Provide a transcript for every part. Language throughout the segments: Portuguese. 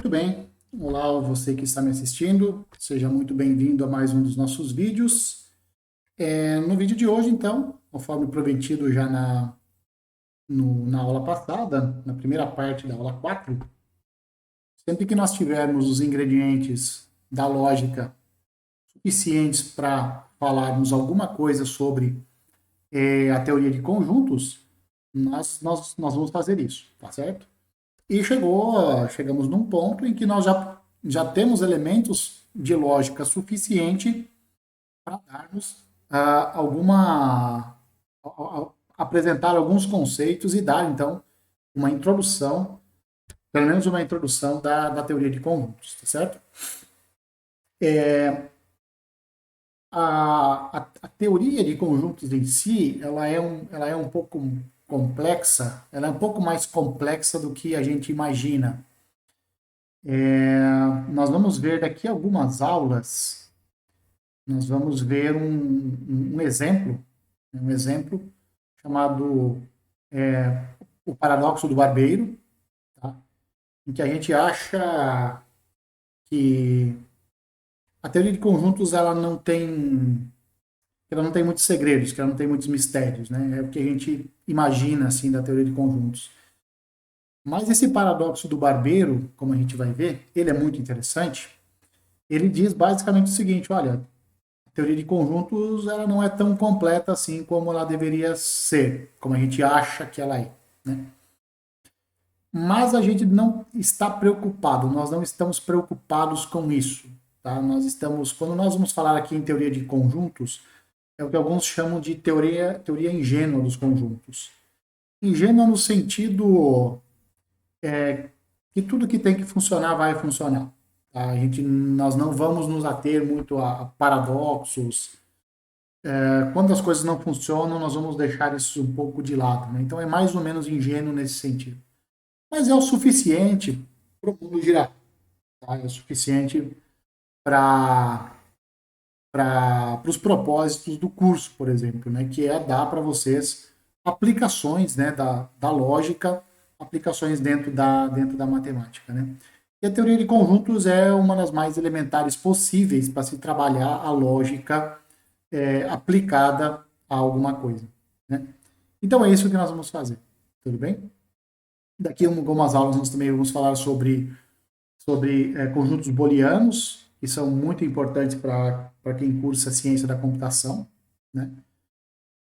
Muito bem. Olá, você que está me assistindo. Seja muito bem-vindo a mais um dos nossos vídeos. No vídeo de hoje, então, conforme prometido já na aula passada, na primeira parte da aula 4, sempre que nós tivermos os ingredientes da lógica suficientes para falarmos alguma coisa sobre a teoria de conjuntos, nós vamos fazer isso, tá certo? E chegamos num ponto em que nós já temos elementos de lógica suficiente para darmos apresentar alguns conceitos e dar, então, uma introdução, pelo menos uma introdução da teoria de conjuntos, tá certo? A teoria de conjuntos em si, ela é um pouco complexa, ela é um pouco mais complexa do que a gente imagina. Nós vamos ver daqui a algumas aulas, nós vamos ver um exemplo chamado o paradoxo do barbeiro, tá? Em que a gente acha que a teoria de conjuntos ela não tem muitos segredos, que ela não tem muitos mistérios, né? É o que a gente imagina assim da teoria de conjuntos. Mas esse paradoxo do barbeiro, como a gente vai ver, ele é muito interessante. Ele diz basicamente o seguinte: olha, a teoria de conjuntos ela não é tão completa assim como ela deveria ser, como a gente acha que ela é, né? Mas a gente não está preocupado, nós não estamos preocupados com isso, tá? Quando nós vamos falar aqui em teoria de conjuntos, é o que alguns chamam de teoria ingênua dos conjuntos. Ingênua no sentido que tudo que tem que funcionar vai funcionar. Tá? Nós não vamos nos ater muito a paradoxos. Quando as coisas não funcionam, nós vamos deixar isso um pouco de lado. Né? Então é mais ou menos ingênuo nesse sentido. Mas é o suficiente para o mundo girar. Tá? É o suficiente para os propósitos do curso, por exemplo, né? Que é dar para vocês aplicações, né? Da lógica, aplicações dentro da matemática. Né? E a teoria de conjuntos é uma das mais elementares possíveis para se trabalhar a lógica aplicada a alguma coisa. Né? Então é isso que nós vamos fazer. Tudo bem? Daqui a algumas aulas nós também vamos falar sobre conjuntos booleanos, que são muito importantes para quem cursa ciência da computação. Né?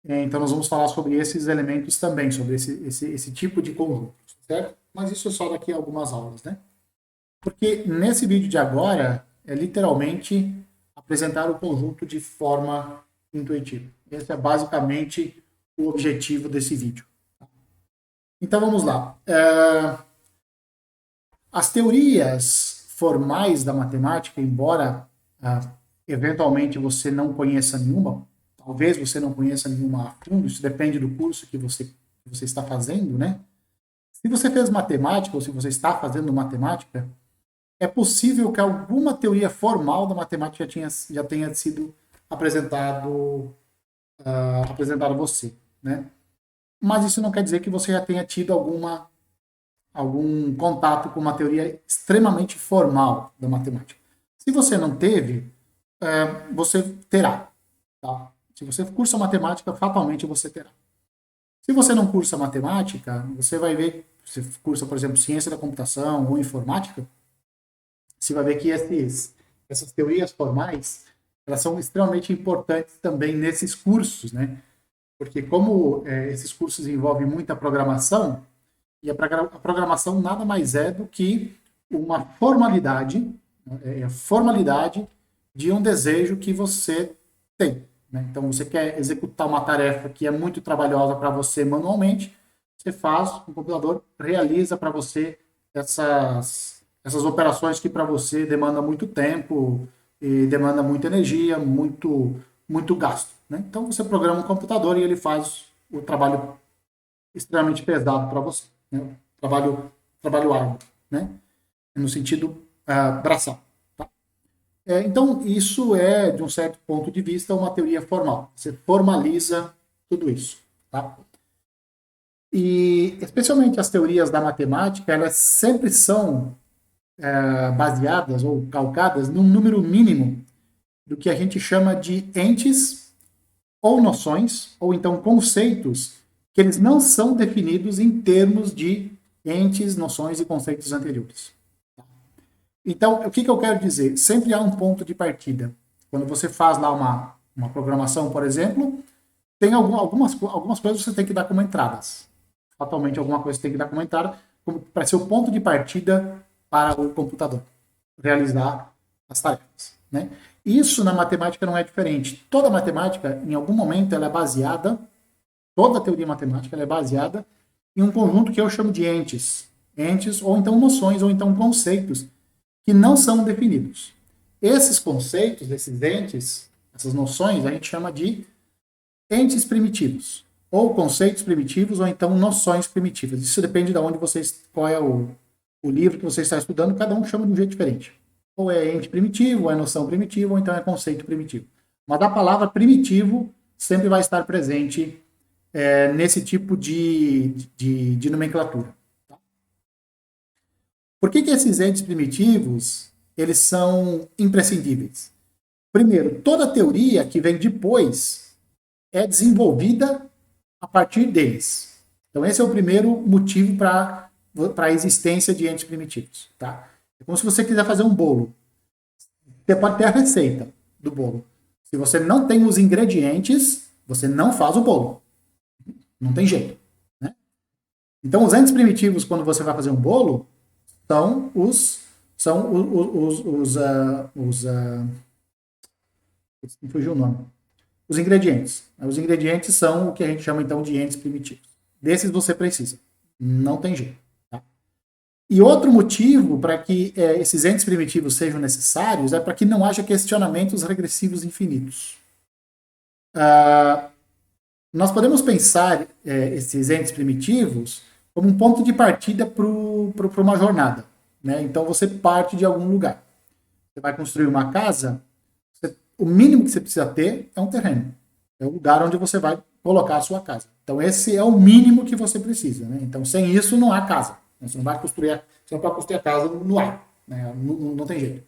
Então nós vamos falar sobre esses elementos também, sobre esse tipo de conjunto, certo? Mas isso é só daqui a algumas aulas, né? Porque nesse vídeo de agora é literalmente apresentar o conjunto de forma intuitiva. Esse é basicamente o objetivo desse vídeo. Então vamos lá. As teorias formais da matemática, embora eventualmente você não conheça nenhuma, talvez você não conheça nenhuma a fundo, isso depende do curso que você está fazendo, né? Se você fez matemática ou se você está fazendo matemática, é possível que alguma teoria formal da matemática já tenha sido apresentado a você, né? Mas isso não quer dizer que você já tenha tido algum contato com uma teoria extremamente formal da matemática. Se você não teve, você terá. Tá? Se você cursa matemática, fatalmente você terá. Se você não cursa matemática, você vai ver, se você cursa, por exemplo, ciência da computação ou informática, você vai ver que essas teorias formais, elas são extremamente importantes também nesses cursos, né? Porque como esses cursos envolvem muita programação, e a programação nada mais é do que uma formalidade, né? A formalidade de um desejo que você tem. Né? Então, você quer executar uma tarefa que é muito trabalhosa para você manualmente, você faz, o computador realiza para você essas operações que para você demanda muito tempo e demanda muita energia, muito gasto. Né? Então, você programa um computador e ele faz o trabalho extremamente pesado para você. Né? Trabalho árduo, né? No sentido braçal. Tá? Então, isso é, de um certo ponto de vista, uma teoria formal. Você formaliza tudo isso. Tá? E, especialmente as teorias da matemática, elas sempre são baseadas ou calcadas num número mínimo do que a gente chama de entes ou noções, ou então conceitos, que eles não são definidos em termos de entes, noções e conceitos anteriores. Então, o que eu quero dizer? Sempre há um ponto de partida. Quando você faz lá uma programação, por exemplo, tem algumas coisas que você tem que dar como entradas. Fatalmente, alguma coisa você tem que dar como entrada para ser o ponto de partida para o computador realizar as tarefas. Né? Isso na matemática não é diferente. Toda matemática, em algum momento, ela é baseada, toda a teoria matemática ela é baseada em um conjunto que eu chamo de entes. Entes, ou então noções, ou então conceitos, que não são definidos. Esses conceitos, esses entes, essas noções, a gente chama de entes primitivos, ou conceitos primitivos, ou então noções primitivas. Isso depende de onde qual é o livro que você está estudando, cada um chama de um jeito diferente. Ou é ente primitivo, ou é noção primitiva, ou então é conceito primitivo. Mas a palavra primitivo sempre vai estar presente nesse tipo de nomenclatura. Tá? Por que esses entes primitivos eles são imprescindíveis? Primeiro, toda teoria que vem depois é desenvolvida a partir deles. Então, esse é o primeiro motivo para a existência de entes primitivos. Tá? É como se você quiser fazer um bolo. Você pode ter a receita do bolo. Se você não tem os ingredientes, você não faz o bolo. Não tem jeito. Né? Então, os entes primitivos, quando você vai fazer um bolo, são me fugiu o nome. Os ingredientes. Os ingredientes são o que a gente chama, então, de entes primitivos. Desses você precisa. Não tem jeito. Tá? E outro motivo para que esses entes primitivos sejam necessários é para que não haja questionamentos regressivos infinitos. Nós podemos pensar esses entes primitivos como um ponto de partida para uma jornada. Né? Então, você parte de algum lugar. Você vai construir uma casa, o mínimo que você precisa ter é um terreno. É o lugar onde você vai colocar a sua casa. Então, esse é o mínimo que você precisa. Né? Então, sem isso, não há casa. Você não vai construir, você não pode construir a casa no ar. Né? Não tem jeito.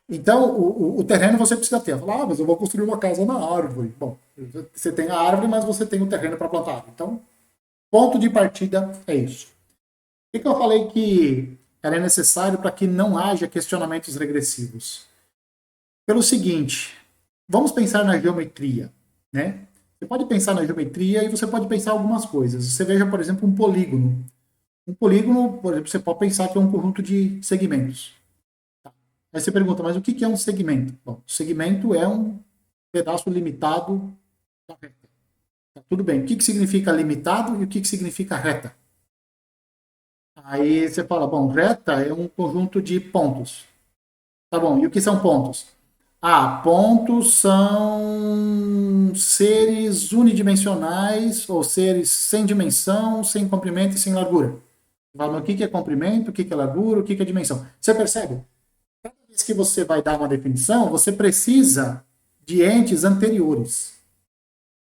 Então, o terreno você precisa ter. Falar, mas eu vou construir uma casa na árvore. Bom, você tem a árvore, mas você tem o terreno para plantar. Então, ponto de partida é isso. Por que eu falei que ela é necessário para que não haja questionamentos regressivos? Pelo seguinte, vamos pensar na geometria, né? Você pode pensar na geometria e você pode pensar algumas coisas. Você veja, por exemplo, um polígono. Um polígono, por exemplo, você pode pensar que é um conjunto de segmentos. Aí você pergunta, mas o que é um segmento? Bom, segmento é um pedaço limitado da reta. Tá, tudo bem. O que significa limitado e o que significa reta? Aí você fala, bom, reta é um conjunto de pontos. Tá bom, e o que são pontos? Pontos são seres unidimensionais ou seres sem dimensão, sem comprimento e sem largura. Fala, o que é comprimento, o que é largura, o que é dimensão. Você percebe? Cada vez que você vai dar uma definição, você precisa de entes anteriores.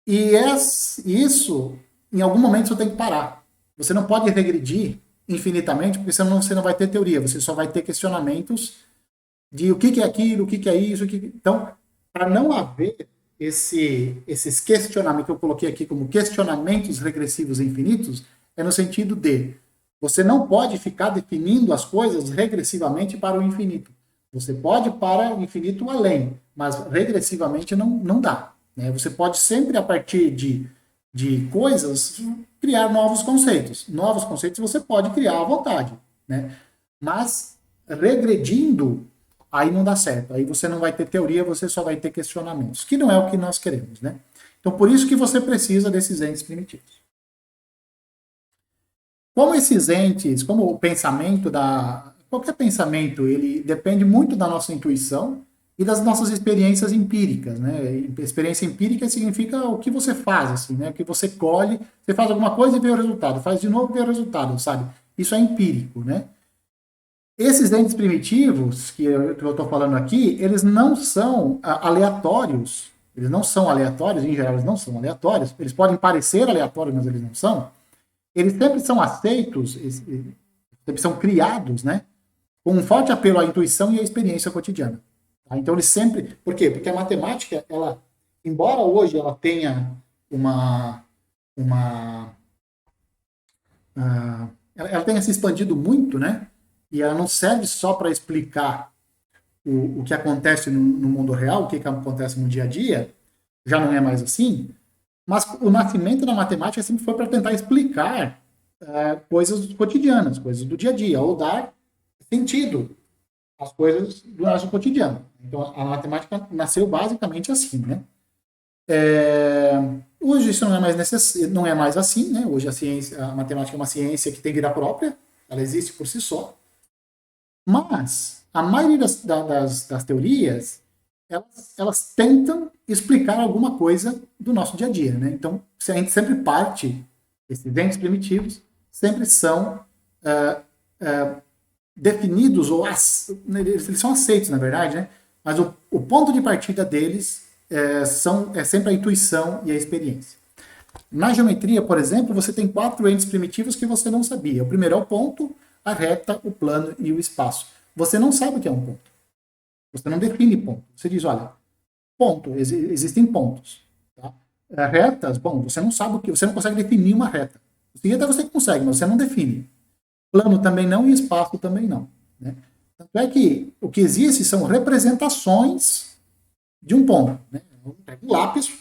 E isso, em algum momento, você tem que parar. Você não pode regredir infinitamente, porque senão você não vai ter teoria, você só vai ter questionamentos de o que é aquilo, o que é isso. Então, para não haver esses questionamentos que eu coloquei aqui como questionamentos regressivos infinitos, é no sentido de você não pode ficar definindo as coisas regressivamente para o infinito. Você pode para o infinito além, mas regressivamente não dá. Né? Você pode sempre, a partir de coisas, criar novos conceitos. Novos conceitos você pode criar à vontade. Né? Mas regredindo, aí não dá certo. Aí você não vai ter teoria, você só vai ter questionamentos, que não é o que nós queremos. Né? Então, por isso que você precisa desses entes primitivos. Como esses entes, como o pensamento qualquer pensamento, ele depende muito da nossa intuição e das nossas experiências empíricas, né? Experiência empírica significa o que você faz, assim, né? O que você colhe, você faz alguma coisa e vê o resultado, faz de novo e vê o resultado, sabe? Isso é empírico, né? Esses entes primitivos que eu estou falando aqui, eles não são aleatórios. Eles não são aleatórios, em geral eles não são aleatórios. Eles podem parecer aleatórios, mas eles não são. Eles sempre são aceitos, sempre são criados, né? com um forte apelo à intuição e à experiência cotidiana. Tá? Então, eles sempre... Por quê? Porque a matemática, ela, embora hoje ela tenha uma ela tenha se expandido muito, né? E ela não serve só para explicar o que acontece no mundo real, o que acontece no dia a dia, já não é mais assim, mas o nascimento da matemática sempre foi para tentar explicar coisas cotidianas, coisas do dia a dia, ou dar sentido às coisas do nosso cotidiano. Então, a matemática nasceu basicamente assim, né? Hoje isso não é mais assim, né? Hoje a matemática é uma ciência que tem vida própria, ela existe por si só, mas a maioria das teorias, elas tentam explicar alguma coisa do nosso dia a dia, né? Então, a gente sempre parte, esses entes primitivos sempre são definidos, eles são aceitos, na verdade, né? Mas o ponto de partida deles é sempre a intuição e a experiência. Na geometria, por exemplo, você tem 4 entes primitivos que você não sabia. O primeiro é o ponto, a reta, o plano e o espaço. Você não sabe o que é um ponto. Você não define ponto. Você diz, olha, ponto, existem pontos. Tá? Retas, bom, você não sabe o que, você não consegue definir uma reta. Até você consegue, mas você não define. Plano também não e espaço também não. Né? Tanto é que o que existe são representações de um ponto. Né? Pega um lápis,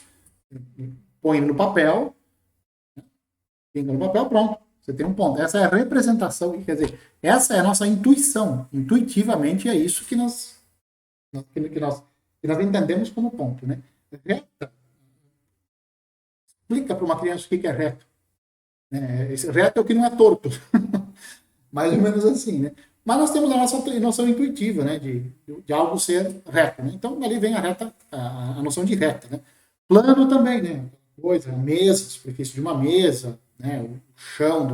põe no papel, pinga no papel, pronto. Você tem um ponto. Essa é a representação, quer dizer, essa é a nossa intuição. Intuitivamente é isso que nós entendemos como ponto. Né? Reta. Explica para uma criança o que é reto. Esse reto é o que não é torto. Mais ou menos assim, né? Mas nós temos a nossa noção intuitiva, né? De algo ser reto. Né? Então, ali vem a noção de reta. Né? Plano também, né? Coisa, a mesa, a superfície de uma mesa, né? O chão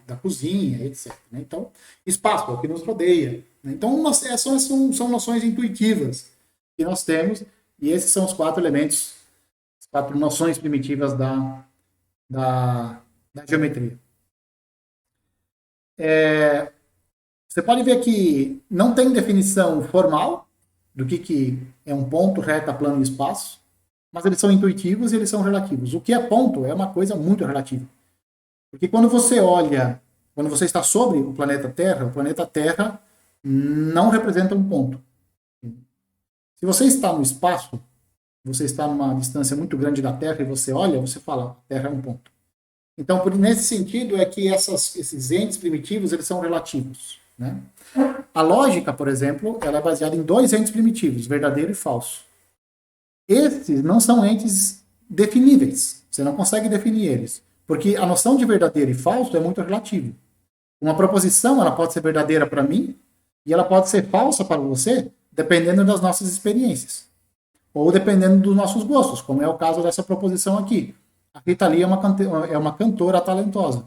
da cozinha, etc. Né? Então, espaço, é o que nos rodeia. Né? Então, são noções intuitivas que nós temos, e esses são os 4 elementos, as 4 noções primitivas da geometria. Você pode ver que não tem definição formal do que é um ponto, reta, plano e espaço, mas eles são intuitivos e eles são relativos. O que é ponto é uma coisa muito relativa. Porque quando você está sobre o planeta Terra não representa um ponto. Se você está no espaço, você está numa distância muito grande da Terra e você olha, você fala, a Terra é um ponto. Então, nesse sentido, é que esses entes primitivos, eles são relativos. Né? A lógica, por exemplo, ela é baseada em 2 entes primitivos, verdadeiro e falso. Esses não são entes definíveis. Você não consegue definir eles. Porque a noção de verdadeiro e falso é muito relativa. Uma proposição, ela pode ser verdadeira para mim e ela pode ser falsa para você, dependendo das nossas experiências. Ou dependendo dos nossos gostos, como é o caso dessa proposição aqui. A Rita Lee é uma cantora talentosa.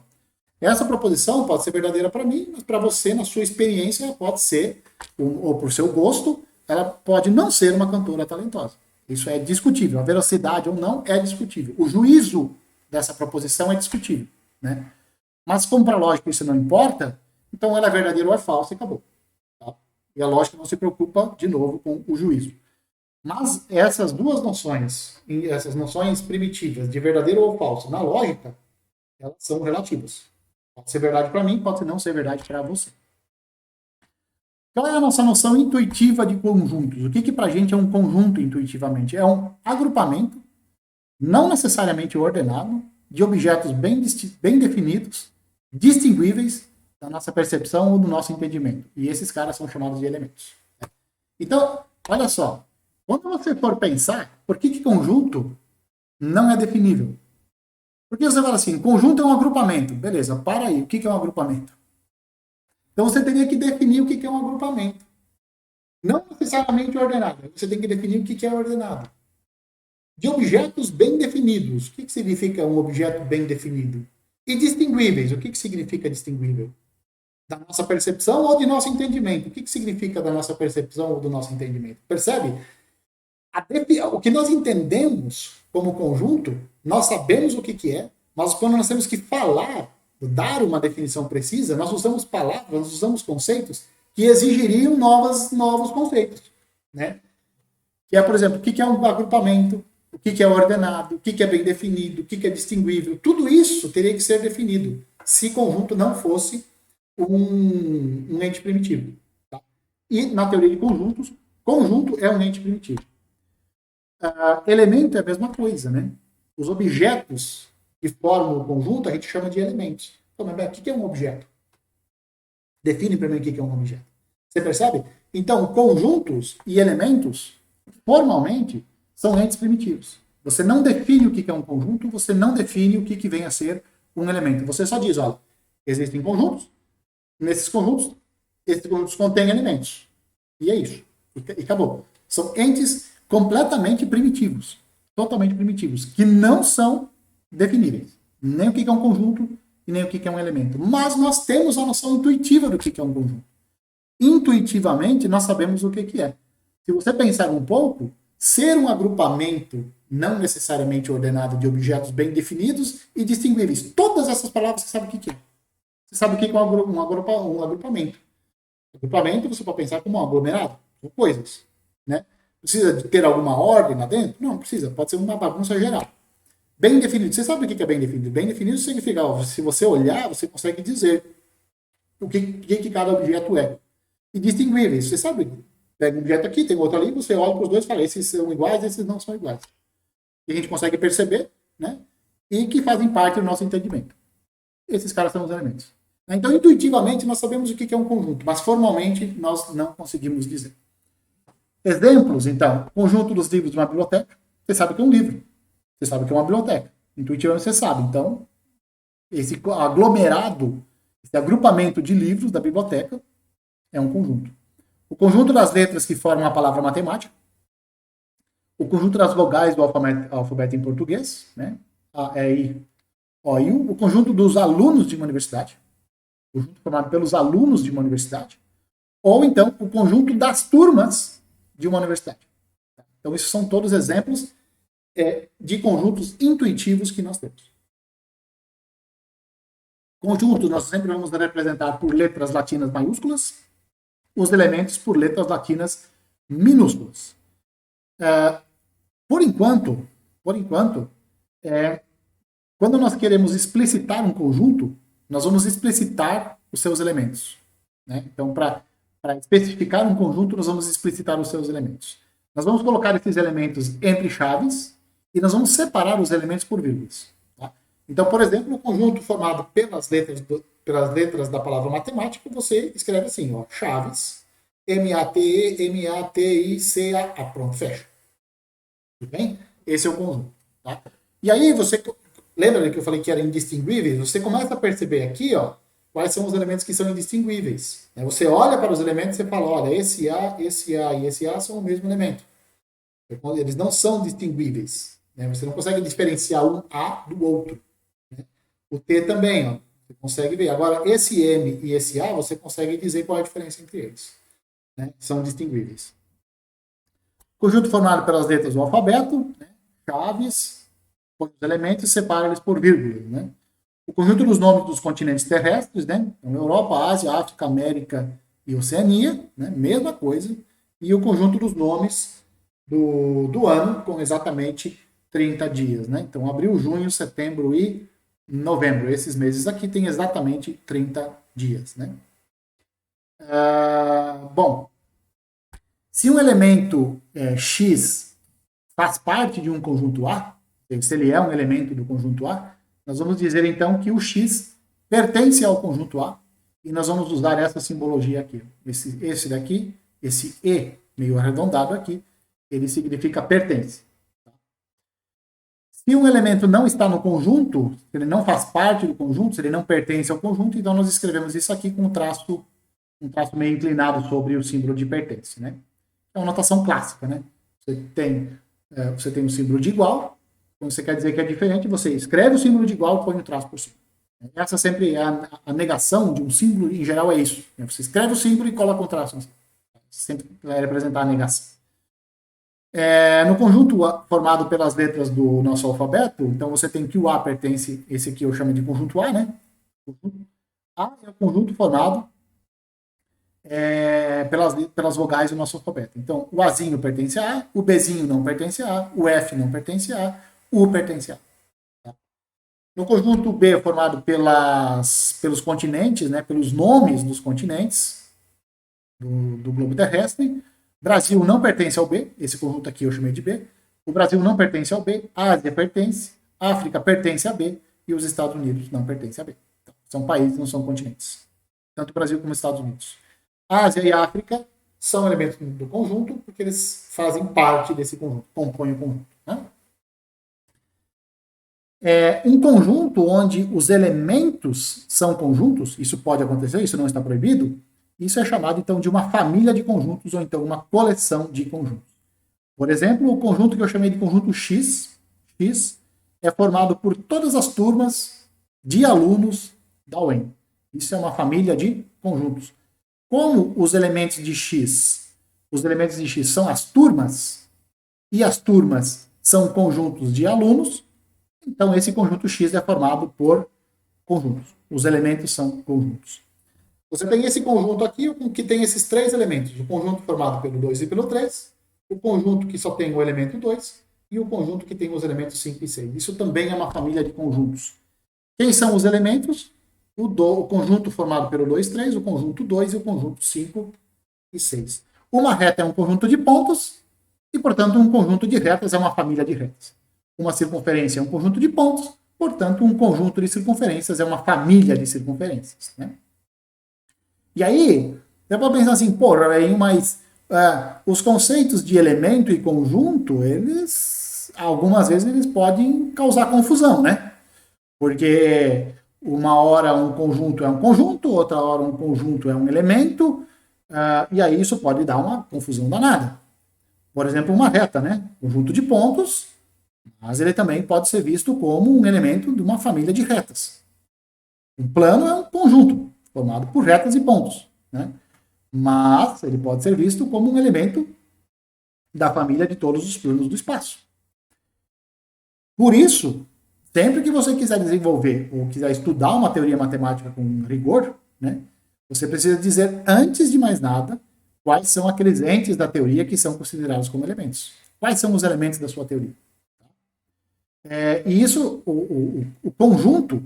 Essa proposição pode ser verdadeira para mim, mas para você, na sua experiência, pode ser, ou por seu gosto, ela pode não ser uma cantora talentosa. Isso é discutível. A veracidade ou não é discutível. O juízo dessa proposição é discutível. Né? Mas como para a lógica isso não importa, então ela é verdadeira ou é falsa e acabou. Tá? E a lógica não se preocupa, de novo, com o juízo. Mas essas duas noções, essas noções primitivas de verdadeiro ou falso, na lógica, elas são relativas. Pode ser verdade para mim, pode não ser verdade para você. Qual é a nossa noção intuitiva de conjuntos? O que para a gente é um conjunto intuitivamente? É um agrupamento, não necessariamente ordenado, de objetos bem definidos, distinguíveis da nossa percepção ou do nosso entendimento. E esses caras são chamados de elementos. Então, olha só. Quando você for pensar, por que conjunto não é definível? Porque você fala assim, conjunto é um agrupamento. Beleza, para aí, o que é um agrupamento? Então você teria que definir o que é um agrupamento. Não necessariamente ordenado, você tem que definir o que é ordenado. De objetos bem definidos. O que significa um objeto bem definido? E distinguíveis. O que significa distinguível? Da nossa percepção ou de nosso entendimento? O que significa da nossa percepção ou do nosso entendimento? Percebe? O que nós entendemos como conjunto, nós sabemos o que é, mas quando nós temos que falar, dar uma definição precisa, nós usamos palavras, nós usamos conceitos que exigiriam novos conceitos, né? Que é, por exemplo, o que é um agrupamento, o que é ordenado, o que é bem definido, o que é distinguível. Tudo isso teria que ser definido se conjunto não fosse um ente primitivo. Tá? E na teoria de conjuntos, conjunto é um ente primitivo. Elemento é a mesma coisa, né? Os objetos que formam o conjunto a gente chama de elementos. Então, mas o que é um objeto? Define para mim o que é um objeto. Você percebe? Então, conjuntos e elementos, formalmente, são entes primitivos. Você não define o que é um conjunto, você não define o que vem a ser um elemento. Você só diz, olha, existem conjuntos, nesses conjuntos, esses conjuntos contêm elementos. E é isso. E acabou. São entes completamente primitivos. Totalmente primitivos. Que não são definíveis. Nem o que é um conjunto e nem o que é um elemento. Mas nós temos a noção intuitiva do que é um conjunto. Intuitivamente, nós sabemos o que é. Se você pensar um pouco, ser um agrupamento não necessariamente ordenado de objetos bem definidos e distinguíveis. Todas essas palavras você sabe o que é. Você sabe o que é um agrupamento. Agrupamento você pode pensar como um aglomerado, são coisas. Né? Precisa de ter alguma ordem lá dentro? Não precisa, pode ser uma bagunça geral. Bem definido, você sabe o que é bem definido? Bem definido significa, se você olhar, você consegue dizer o que cada objeto é. E distinguíveis, você sabe, pega um objeto aqui, tem outro ali, você olha para os dois e fala, esses são iguais, esses não são iguais. E a gente consegue perceber, né? E que fazem parte do nosso entendimento. Esses caras são os elementos. Então, intuitivamente, nós sabemos o que é um conjunto, mas formalmente nós não conseguimos dizer. Exemplos, então, conjunto dos livros de uma biblioteca. Você sabe que é um livro. Você sabe que é uma biblioteca. Intuitivamente você sabe. Então, esse aglomerado, esse agrupamento de livros da biblioteca é um conjunto. O conjunto das letras que formam a palavra matemática. O conjunto das vogais do alfabeto em português, né? A, E, I, O, I, U. O conjunto dos alunos de uma universidade. O conjunto formado pelos alunos de uma universidade. Ou, então, o conjunto das turmas de uma universidade. Então, esses são todos exemplos de conjuntos intuitivos que nós temos. Conjuntos nós sempre vamos representar por letras latinas maiúsculas, os elementos por letras latinas minúsculas. Por enquanto, quando nós queremos explicitar um conjunto, nós vamos explicitar os seus elementos. Né? Então, para especificar um conjunto, nós vamos explicitar os seus elementos. Nós vamos colocar esses elementos entre chaves e nós vamos separar os elementos por vírgulas. Tá? Então, por exemplo, o conjunto formado pelas letras da palavra matemática, você escreve assim, ó, chaves, M-A-T-E, M-A-T-I-C-A, pronto, fecha. Tudo bem? Esse é o conjunto. Tá? E aí você, lembra que eu falei que era indistinguível? Você começa a perceber aqui, ó, quais são os elementos que são indistinguíveis. Você olha para os elementos e fala, olha, esse A e esse A são o mesmo elemento. Eles não são distinguíveis. Você não consegue diferenciar um A do outro. O T também, ó, você consegue ver. Agora, esse M e esse A, você consegue dizer qual é a diferença entre eles. São distinguíveis. Conjunto formado pelas letras do alfabeto, chaves, põe os elementos e separa eles por vírgulas. O conjunto dos nomes dos continentes terrestres, então, Europa, Ásia, África, América e Oceania, mesma coisa. E o conjunto dos nomes do ano, com exatamente 30 dias. Então, abril, junho, setembro e novembro. Esses meses aqui têm exatamente 30 dias. Bom, se um elemento X faz parte de um conjunto A, se ele é um elemento do conjunto A, nós vamos dizer então que o X pertence ao conjunto A e nós vamos usar essa simbologia aqui. Esse daqui, esse E meio arredondado aqui, ele significa pertence. Se um elemento não está no conjunto, se ele não faz parte do conjunto, se ele não pertence ao conjunto, então nós escrevemos isso aqui com um traço meio inclinado sobre o símbolo de pertence. É uma notação clássica. Você tem um símbolo de igual, quando você quer dizer que é diferente, você escreve o símbolo de igual e põe o traço por cima. Essa sempre é a negação de um símbolo, em geral é isso. Você escreve o símbolo e coloca o traço. Sempre vai representar a negação. No conjunto formado pelas letras do nosso alfabeto, então você tem que o A pertence, esse aqui eu chamo de conjunto A, O conjunto A é o conjunto formado pelas vogais do nosso alfabeto. Então, o Azinho pertence a A, o Bzinho não pertence a A, o F não pertence a A, o U pertence a A. Tá? No conjunto B é formado pelos continentes, né, pelos nomes dos continentes do globo terrestre. Brasil não pertence ao B, esse conjunto aqui eu chamei de B. O Brasil não pertence ao B, a Ásia pertence, a África pertence a B e os Estados Unidos não pertencem a B. Então, são países, não são continentes. Tanto o Brasil como os Estados Unidos. A Ásia e a África são elementos do conjunto porque eles fazem parte desse conjunto, compõem o conjunto. Né? Um conjunto onde os elementos são conjuntos, isso pode acontecer, isso não está proibido, isso é chamado então de uma família de conjuntos ou então uma coleção de conjuntos. Por exemplo, o conjunto que eu chamei de conjunto X é formado por todas as turmas de alunos da UEM. Isso é uma família de conjuntos. Como os elementos de X são as turmas, e as turmas são conjuntos de alunos, então esse conjunto X é formado por conjuntos. Os elementos são conjuntos. Você tem esse conjunto aqui, que tem esses três elementos. O conjunto formado pelo 2 e pelo 3, o conjunto que só tem o elemento 2 e o conjunto que tem os elementos 5 e 6. Isso também é uma família de conjuntos. Quem são os elementos? O conjunto formado pelo 2, 3, o conjunto 2 e o conjunto 5 e 6. Uma reta é um conjunto de pontos e, portanto, um conjunto de retas é uma família de retas. Uma circunferência é um conjunto de pontos, portanto, um conjunto de circunferências é uma família de circunferências. Né? E aí, você pode pensar assim, porra, mas os conceitos de elemento e conjunto, algumas vezes, eles podem causar confusão, né? Porque uma hora um conjunto é um conjunto, outra hora um conjunto é um elemento, e aí isso pode dar uma confusão danada. Por exemplo, uma reta, né? Conjunto de pontos, mas ele também pode ser visto como um elemento de uma família de retas. Um plano é um conjunto formado por retas e pontos, né? Mas ele pode ser visto como um elemento da família de todos os planos do espaço. Por isso, sempre que você quiser desenvolver ou quiser estudar uma teoria matemática com rigor, né, você precisa dizer, antes de mais nada, quais são aqueles entes da teoria que são considerados como elementos. Quais são os elementos da sua teoria. E isso, o conjunto,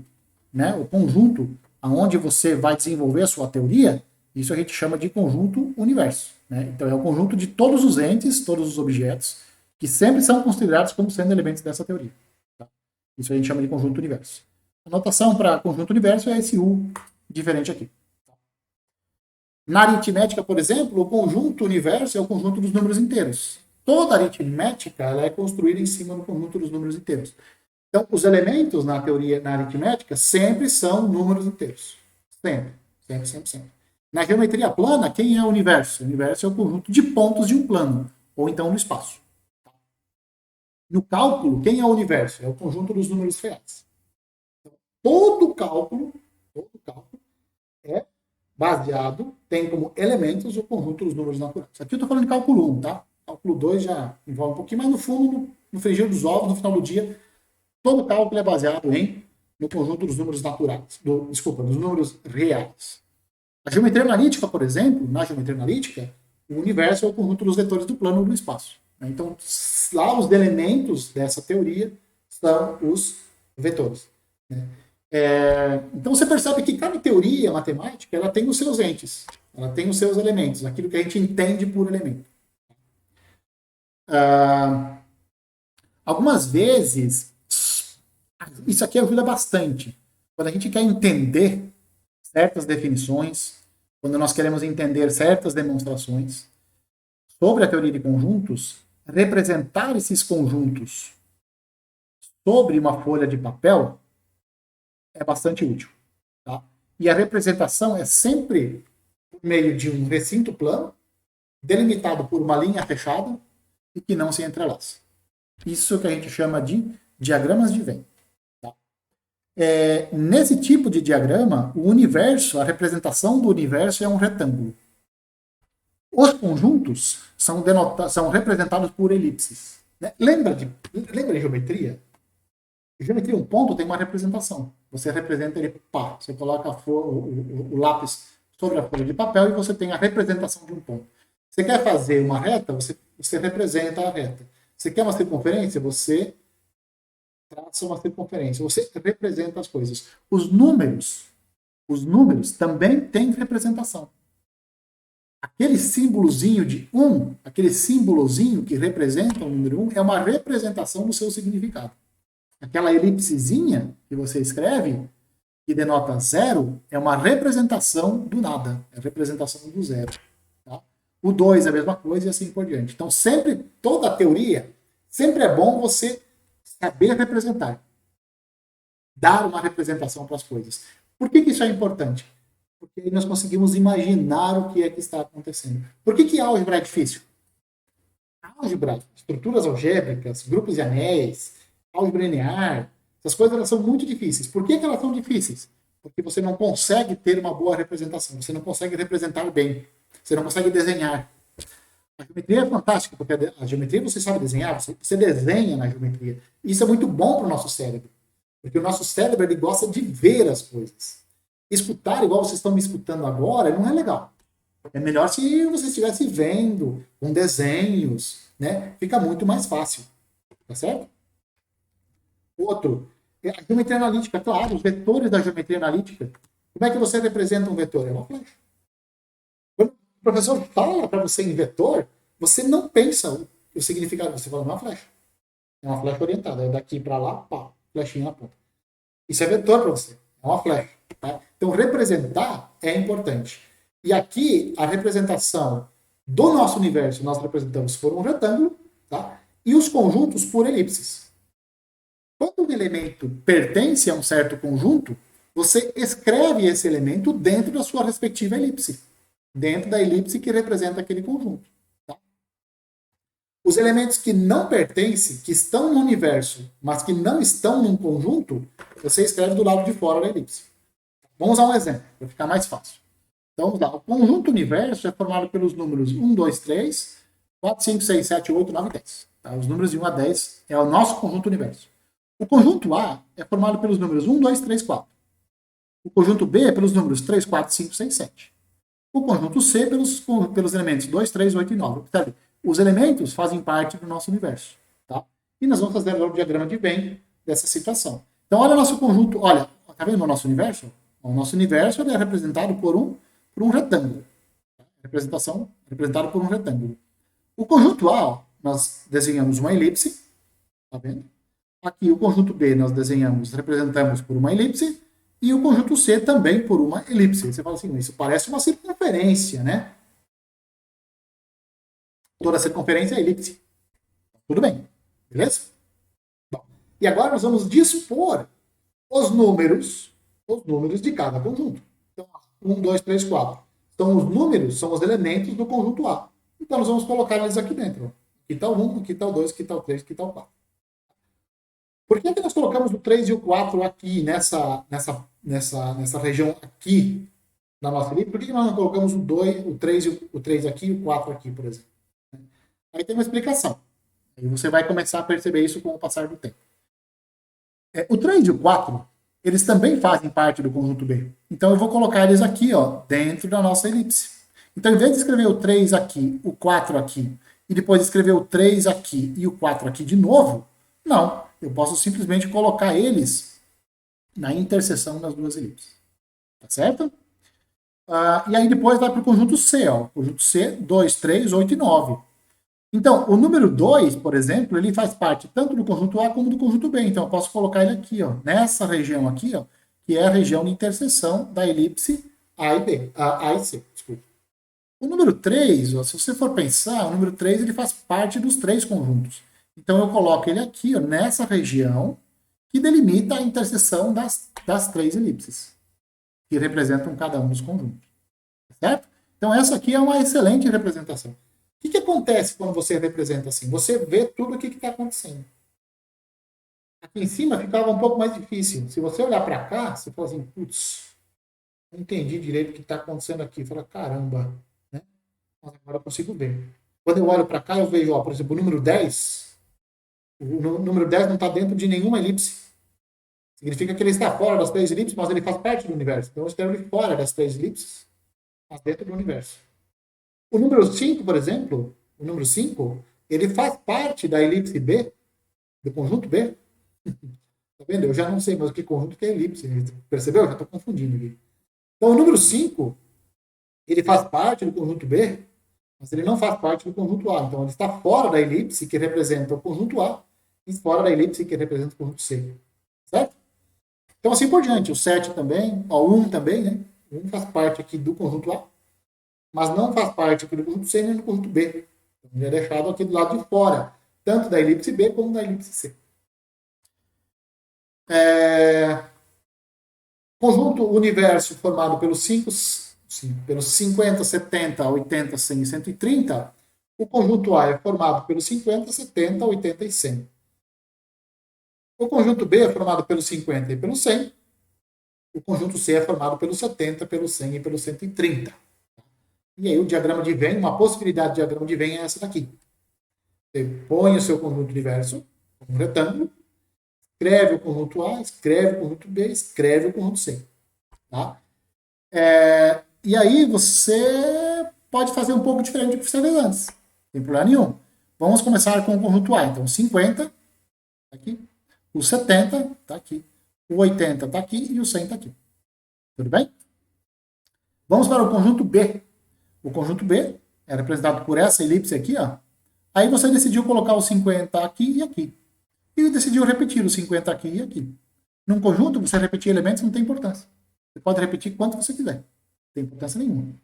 né, o conjunto onde você vai desenvolver a sua teoria, isso a gente chama de conjunto universo. Né? Então, é o conjunto de todos os entes, todos os objetos, que sempre são considerados como sendo elementos dessa teoria. Tá? Isso a gente chama de conjunto universo. A notação para conjunto universo é esse U diferente aqui. Na aritmética, por exemplo, o conjunto universo é o conjunto dos números inteiros. Toda aritmética ela é construída em cima do conjunto dos números inteiros. Então, os elementos na teoria, na aritmética, sempre são números inteiros. Sempre. Sempre, sempre, sempre. Na geometria plana, quem é o universo? O universo é o conjunto de pontos de um plano, ou então do espaço. No cálculo, quem é o universo? É o conjunto dos números reais. Então, todo cálculo é baseado, tem como elementos o conjunto dos números naturais. Aqui eu estou falando de cálculo 1, tá? Cálculo 2 já envolve um pouquinho, mas no fundo, no frigir dos ovos, no final do dia, todo cálculo é baseado no conjunto dos números naturais, dos números reais. A geometria analítica, por exemplo, na geometria analítica, o universo é o conjunto dos vetores do plano ou do espaço. Então, lá os elementos dessa teoria são os vetores. Então, você percebe que cada teoria matemática ela tem os seus entes, ela tem os seus elementos, aquilo que a gente entende por elemento. Algumas vezes, isso aqui ajuda bastante. Quando a gente quer entender certas definições, quando nós queremos entender certas demonstrações sobre a teoria de conjuntos, representar esses conjuntos sobre uma folha de papel é bastante útil. Tá? E a representação é sempre por meio de um recinto plano, delimitado por uma linha fechada e que não se entrelaça. Isso que a gente chama de diagramas de Venn. Tá? Nesse tipo de diagrama, o universo, a representação do universo é um retângulo. Os conjuntos são representados por elipses. Né? Lembra de geometria? Geometria, um ponto tem uma representação. Você representa ele pá. Você coloca o lápis sobre a folha de papel e você tem a representação de um ponto. Você quer fazer uma reta, você representa a reta. Você quer uma circunferência, você traça uma circunferência. Você representa as coisas. Os números também têm representação. Aquele símbolozinho de 1, aquele símbolozinho que representa o número 1, é uma representação do seu significado. Aquela elipsezinha que você escreve, que denota 0, é uma representação do nada, é a representação do 0. Tá? O 2 é a mesma coisa e assim por diante. Então, sempre, toda a teoria, sempre é bom você saber representar. Dar uma representação para as coisas. Por que isso é importante? Porque aí nós conseguimos imaginar o que é que está acontecendo. Por que álgebra é difícil? Álgebra, estruturas algébricas, grupos de anéis, álgebra linear, essas coisas elas são muito difíceis. Por que elas são difíceis? Porque você não consegue ter uma boa representação, você não consegue representar bem, você não consegue desenhar. A geometria é fantástica, porque a geometria você sabe desenhar, você desenha na geometria. Isso é muito bom para o nosso cérebro, porque o nosso cérebro ele gosta de ver as coisas. Escutar igual vocês estão me escutando agora não é legal. É melhor se você estivesse vendo, com desenhos, né? Fica muito mais fácil. Tá certo? Outro, a geometria analítica, claro, os vetores da geometria analítica. Como é que você representa um vetor? É uma flecha. Quando o professor fala para você em vetor, você não pensa o significado. Você fala, é uma flecha. É uma flecha orientada. É daqui para lá, pá, flechinha na ponta. Isso é vetor para você. É uma flecha. Tá? Então, representar é importante. E aqui, a representação do nosso universo, nós representamos por um retângulo, tá? E os conjuntos por elipses. Quando um elemento pertence a um certo conjunto, você escreve esse elemento dentro da sua respectiva elipse. Dentro da elipse que representa aquele conjunto. Tá? Os elementos que não pertencem, que estão no universo, mas que não estão num conjunto, você escreve do lado de fora da elipse. Vamos usar um exemplo, para ficar mais fácil. Então, vamos lá. O conjunto universo é formado pelos números 1, 2, 3, 4, 5, 6, 7, 8, 9 e 10. Tá? Os números de 1 a 10 é o nosso conjunto universo. O conjunto A é formado pelos números 1, 2, 3, 4. O conjunto B é pelos números 3, 4, 5, 6, 7. O conjunto C pelos elementos 2, 3, 8 e 9. Sabe? Os elementos fazem parte do nosso universo. Tá? E nós vamos fazer agora o diagrama de Venn dessa situação. Então, olha o nosso conjunto. Olha, tá vendo o nosso universo? O nosso universo é representado por um retângulo. Representado por um retângulo. O conjunto A, ó, nós desenhamos uma elipse. Tá vendo? Aqui o conjunto B nós representamos por uma elipse. E o conjunto C também por uma elipse. Você fala assim, isso parece uma circunferência, né? Toda circunferência é elipse. Tudo bem. Beleza? Bom, e agora nós vamos dispor os números de cada conjunto. Então, 1, 2, 3, 4. Então, os números são os elementos do conjunto A. Então, nós vamos colocar eles aqui dentro. Aqui está o 1, aqui está o 2, aqui está o 3, aqui está o 4. Por que nós colocamos o 3 e o 4 aqui, nessa região aqui, na nossa lista? Por que nós não colocamos o 2, o 3 aqui e o 4 aqui, por exemplo? Aí tem uma explicação. Aí você vai começar a perceber isso com o passar do tempo. O 3 e o 4, eles também fazem parte do conjunto B. Então eu vou colocar eles aqui, ó, dentro da nossa elipse. Então, em vez de escrever o 3 aqui, o 4 aqui, e depois escrever o 3 aqui e o 4 aqui de novo, não. Eu posso simplesmente colocar eles na interseção das duas elipses. Tá certo? E aí depois vai para o conjunto C. Ó. Conjunto C, 2, 3, 8 e 9. Então, o número 2, por exemplo, ele faz parte tanto do conjunto A como do conjunto B. Então, eu posso colocar ele aqui, ó, nessa região aqui, ó, que é a região de interseção da elipse A e B. A e C, desculpa. O número 3, ó, se você for pensar, o número 3 ele faz parte dos três conjuntos. Então, eu coloco ele aqui, ó, nessa região que delimita a interseção das três elipses, que representam cada um dos conjuntos. Certo? Então, essa aqui é uma excelente representação. O que acontece quando você representa assim? Você vê tudo o que está acontecendo. Aqui em cima ficava um pouco mais difícil. Se você olhar para cá, você fala assim, putz, não entendi direito o que está acontecendo aqui. Fala, caramba, né? Mas agora eu consigo ver. Quando eu olho para cá, eu vejo, ó, por exemplo, o número 10. O número 10 não está dentro de nenhuma elipse. Significa que ele está fora das três elipses, mas ele faz parte do universo. Então eu escrevo ele fora das três elipses. mas dentro do universo. O número 5, por exemplo, o número 5, ele faz parte da elipse B, do conjunto B. Tá vendo? Eu já não sei mais o que conjunto que é elipse. Percebeu? Eu já estou confundindo aqui. Então, o número 5, ele faz parte do conjunto B, mas ele não faz parte do conjunto A. Então, ele está fora da elipse que representa o conjunto A e fora da elipse que representa o conjunto C. Certo? Então, assim por diante. O 7 também, o 1 também, né? O 1 faz parte aqui do conjunto A, mas não faz parte aqui do conjunto C nem do conjunto B. Então, ele é deixado aqui do lado de fora, tanto da elipse B como da elipse C. Conjunto universo formado pelos 50, 70, 80, 100 e 130. O conjunto A é formado pelos 50, 70, 80 e 100. O conjunto B é formado pelos 50 e pelos 100. O conjunto C é formado pelos 70, pelos 100 e pelos 130. E aí o diagrama de Venn, uma possibilidade de diagrama de Venn é essa daqui. Você põe o seu conjunto universo como um retângulo, escreve o conjunto A, escreve o conjunto B, escreve o conjunto C. Tá? E aí você pode fazer um pouco diferente do que você fez antes. Não tem problema nenhum. Vamos começar com o conjunto A. Então, 50 está aqui, o 70 está aqui, o 80 está aqui e o 100 está aqui. Tudo bem? Vamos para o conjunto B. O conjunto B é representado por essa elipse aqui, ó. Aí você decidiu colocar o 50 aqui e aqui. E decidiu repetir o 50 aqui e aqui. Num conjunto, você repetir elementos não tem importância. Você pode repetir quanto você quiser. Não tem importância nenhuma.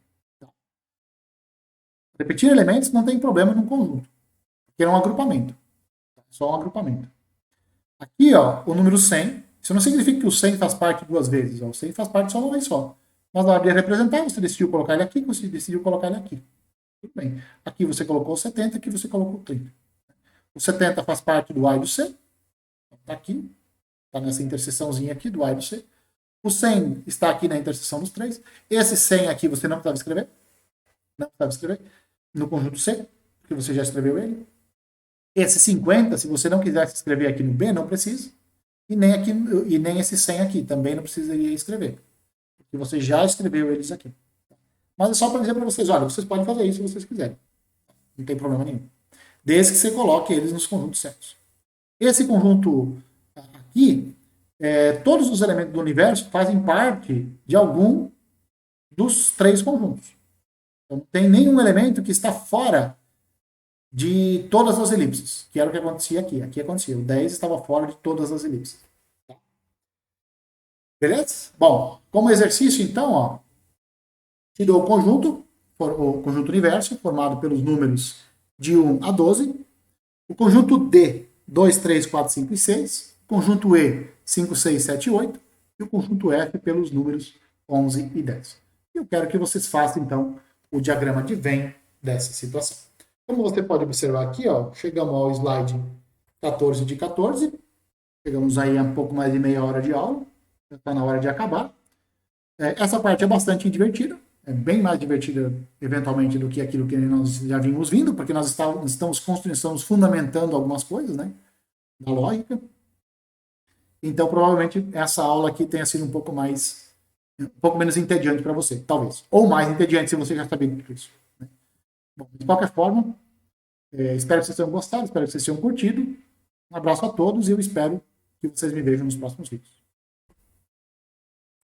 Repetir elementos não tem problema num conjunto. Porque é um agrupamento. Só um agrupamento. Aqui, ó, o número 100. Isso não significa que o 100 faz parte duas vezes. Ó. O 100 faz parte só uma vez só. Mas na hora de representar, você decidiu colocar ele aqui, você decidiu colocar ele aqui. Tudo bem. Aqui você colocou o 70, aqui você colocou o 30. O 70 faz parte do A e do C. Está aqui. Está nessa interseçãozinha aqui do A e do C. O 100 está aqui na interseção dos três. Esse 100 aqui você não precisava escrever. Não precisava escrever. No conjunto C, porque você já escreveu ele. Esse 50, se você não quisesse escrever aqui no B, não precisa. E nem esse 100 aqui, também não precisaria escrever. Porque você já escreveu eles aqui. Mas é só para dizer para vocês, olha, vocês podem fazer isso se vocês quiserem. Não tem problema nenhum. Desde que você coloque eles nos conjuntos certos. Esse conjunto aqui, todos os elementos do universo fazem parte de algum dos três conjuntos. Então, não tem nenhum elemento que está fora de todas as elipses, que era o que acontecia aqui. Aqui acontecia. O 10 estava fora de todas as elipses. Beleza? Bom, como exercício, então, ó, te dou o conjunto universo, formado pelos números de 1 a 12. O conjunto D, 2, 3, 4, 5 e 6. O conjunto E, 5, 6, 7 e 8. E o conjunto F pelos números 11 e 10. E eu quero que vocês façam, então, o diagrama de Venn dessa situação. Como você pode observar aqui, ó, chegamos ao slide 14 de 14. Chegamos aí a um pouco mais de meia hora de aula. Já está na hora de acabar. Essa parte é bastante divertida. É bem mais divertida, eventualmente, do que aquilo que nós já vimos vindo, porque nós estamos fundamentando algumas coisas, né? Da lógica. Então, provavelmente, essa aula aqui tenha sido um pouco menos entediante para você, talvez. Ou mais entediante, se você já sabia tudo isso. Né? Bom, de qualquer forma, espero que vocês tenham gostado, espero que vocês tenham curtido. Um abraço a todos e eu espero que vocês me vejam nos próximos vídeos.